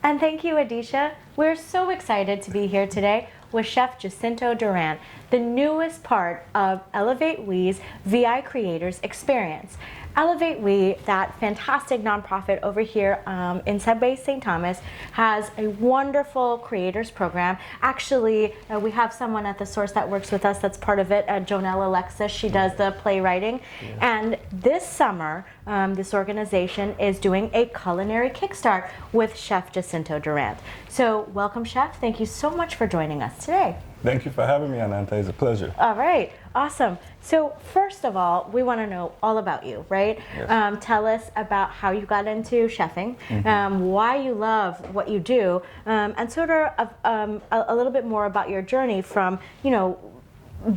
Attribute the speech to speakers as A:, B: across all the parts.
A: And thank you, Adisha. We're so excited to be here today with Chef Jucinto Durant, the newest part of Elevate We's VI Creators Experience. Elevate We, that fantastic nonprofit over here in Subway St. Thomas, has a wonderful creators program. Actually, we have someone at the source that works with us that's part of it, Jonelle Alexis. She does the playwriting. Yeah. And this summer, this organization is doing a culinary kickstart with Chef Jucinto Durant. So welcome, Chef. Thank you so much for joining us today.
B: Thank you for having me, Ananta. It's a pleasure.
A: All right, awesome. So first of all, we want to know all about you, right?
B: Yes.
A: Tell us about how you got into chefing, why you love what you do, and sort of a little bit more about your journey from, you know,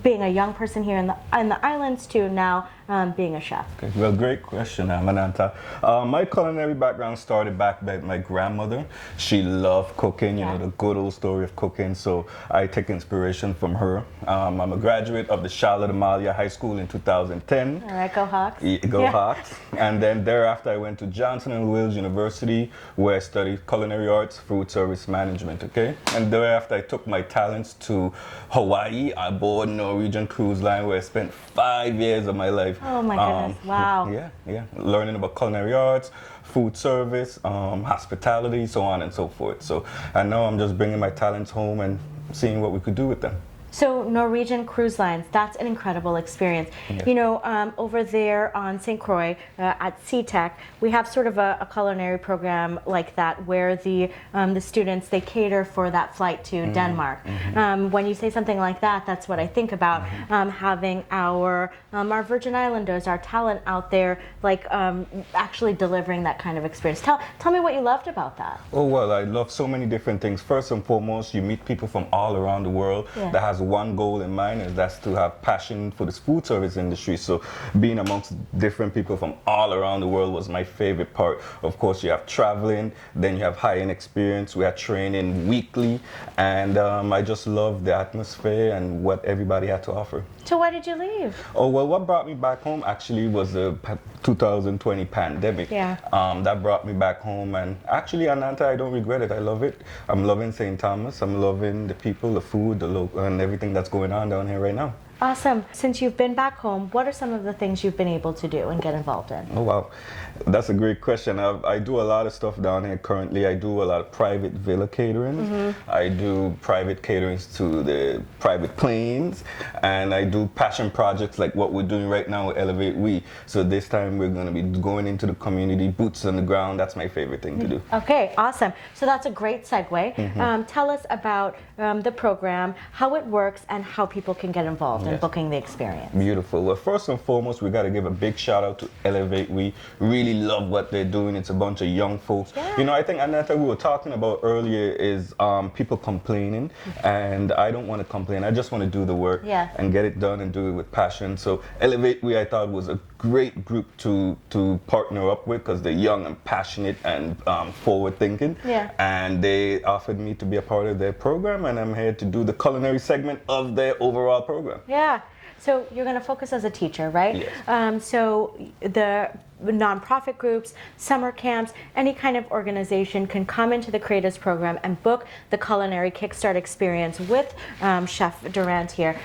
A: being a young person here in the islands to now being a chef.
B: Okay. Well, great question, Ananta. My culinary background started back with my grandmother. She loved cooking, you know, the good old story of cooking. So I take inspiration from her. I'm a graduate of the Charlotte Amalia High School in 2010.
A: All right, go Hawks.
B: Go Hawks. And then thereafter I went to Johnson & Wales University, where I studied culinary arts, food service management, okay? And thereafter I took my talents to Hawaii aboard Norwegian Cruise Line, where I spent 5 years of my life.
A: Oh my goodness, wow.
B: Yeah, learning about culinary arts, food service, hospitality, so on and so forth. So I know I'm just bringing my talents home and seeing what we could do with them.
A: So Norwegian Cruise Lines, that's an incredible experience. Yeah. You know, over there on St. Croix at CTEC, we have sort of a culinary program like that where the students, they cater for that flight to Denmark. When you say something like that, that's what I think about, having our Virgin Islanders, our talent out there, like actually delivering that kind of experience. Tell me what you loved about that.
B: Oh, well, I love so many different things. First and foremost, you meet people from all around the world that has one goal in mind, and that's to have passion for this food service industry. So being amongst different people from all around the world was my favorite part. Of course, you have traveling, then you have high-end experience. We are training weekly, and I just love the atmosphere and what everybody had to offer.
A: So why did you leave?
B: Oh, well, what brought me back home actually was the 2020 pandemic.
A: Yeah.
B: That brought me back home, and actually, Ananta, I don't regret it. I love it. I'm loving St. Thomas. I'm loving the people, the food, the local, and everything that's going on down here right now.
A: Awesome. Since you've been back home, what are some of the things you've been able to do and get involved in?
B: Oh, wow. That's a great question. I do a lot of stuff down here currently. I do a lot of private villa catering. I do private caterings to the private planes. And I do passion projects like what we're doing right now with Elevate We. So this time we're going to be going into the community, boots on the ground. That's my favorite thing to do.
A: Okay, awesome. So that's a great segue. Tell us about the program, how it works, and how people can get involved in booking the experience.
B: Beautiful. Well, first and foremost, we got to give a big shout out to Elevate We. Really love what they're doing. It's a bunch of young folks. Yeah. You know, I think, Ananta, we were talking about earlier is people complaining, and I don't want to complain. I just want to do the work and get it done and do it with passion. So Elevate We, I thought, was a great group to partner up with because they're young and passionate and forward thinking. Yeah. And they offered me to be a part of their program, and I'm here to do the culinary segment of their overall program.
A: Yeah. So you're going to focus as a teacher, right?
B: Yes.
A: So the nonprofit groups, summer camps, any kind of organization can come into the Creators Program and book the Culinary Kickstart experience with Chef Durant here.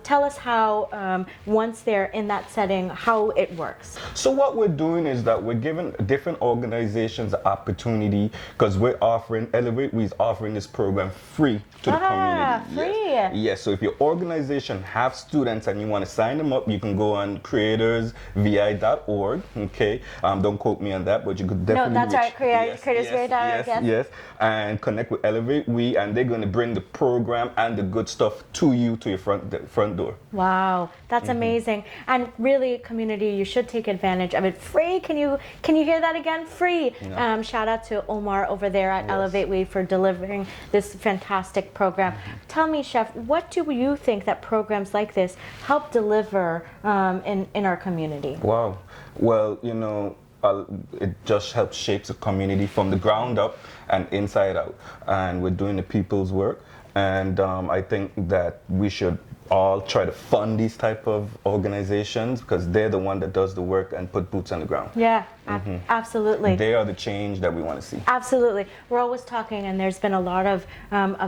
A: Tell us how, once they're in that setting, how it works.
B: So what we're doing is that we're giving different organizations the opportunity, because we're offering, Elevate We is offering this program free to the community.
A: Free.
B: Yes, so if your organization have students and you want to sign them up, you can go on creatorsvi.org. Okay, don't quote me on that, but you could definitely.
A: No, that's right. Creatorsvi.org.
B: Yes, and connect with Elevate We, and they're going to bring the program and the good stuff to you, to your front door.
A: Wow, that's amazing. And really, community, you should take advantage of it. Free. Can you hear that again? Free. No. Shout out to Omar over there at Elevate We for delivering this fantastic program. Tell me, Chef, what do you think that programs like this help deliver in our community?
B: Wow. Well, you know, it just helps shape the community from the ground up and inside out. And we're doing the people's work. And I think that we should all try to fund these type of organizations because they're the one that does the work and put boots on the ground.
A: Yeah, Absolutely.
B: They are the change that we want to see.
A: Absolutely. We're always talking, and there's been a lot of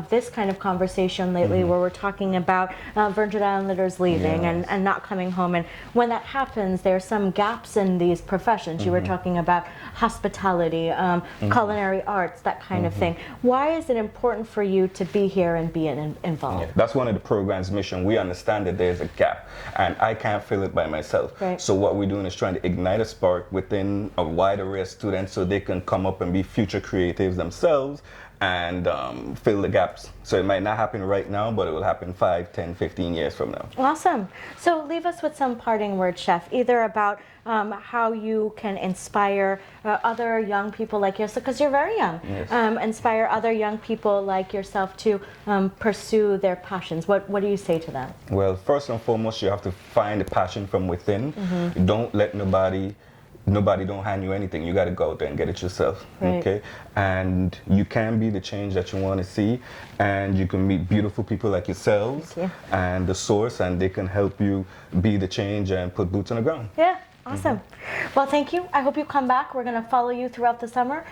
A: this kind of conversation lately where we're talking about Virgin Islanders leaving and not coming home. And when that happens, there's some gaps in these professions. You were talking about hospitality, culinary arts, that kind of thing. Why is it important for you to be here and be involved?
B: Yeah, that's one of the program's mission. We understand that there's a gap, and I can't fill it by myself.
A: Right.
B: So what we're doing is trying to ignite a spark within a wide array of students so they can come up and be future creatives themselves and fill the gaps. So it might not happen right now, but it will happen 5, 10, 15 years from now.
A: Awesome. So leave us with some parting words, Chef, either about how you can inspire other young people like yourself, because you're very young, inspire other young people like yourself to pursue their passions. What do you say to them?
B: Well, first and foremost, you have to find the passion from within. Don't let nobody don't hand you anything. You got to go out there and get it yourself.
A: Right.
B: Okay, and you can be the change that you want to see, and you can meet beautiful people like yourselves and the source, and they can help you be the change and put boots on the ground.
A: Yeah. Awesome. Well, thank you. I hope you come back. We're going to follow you throughout the summer,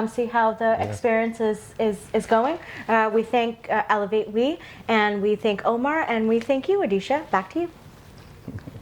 A: see how the experience is going. We thank Elevate We, and we thank Omar, and we thank you, Adisha. Back to you.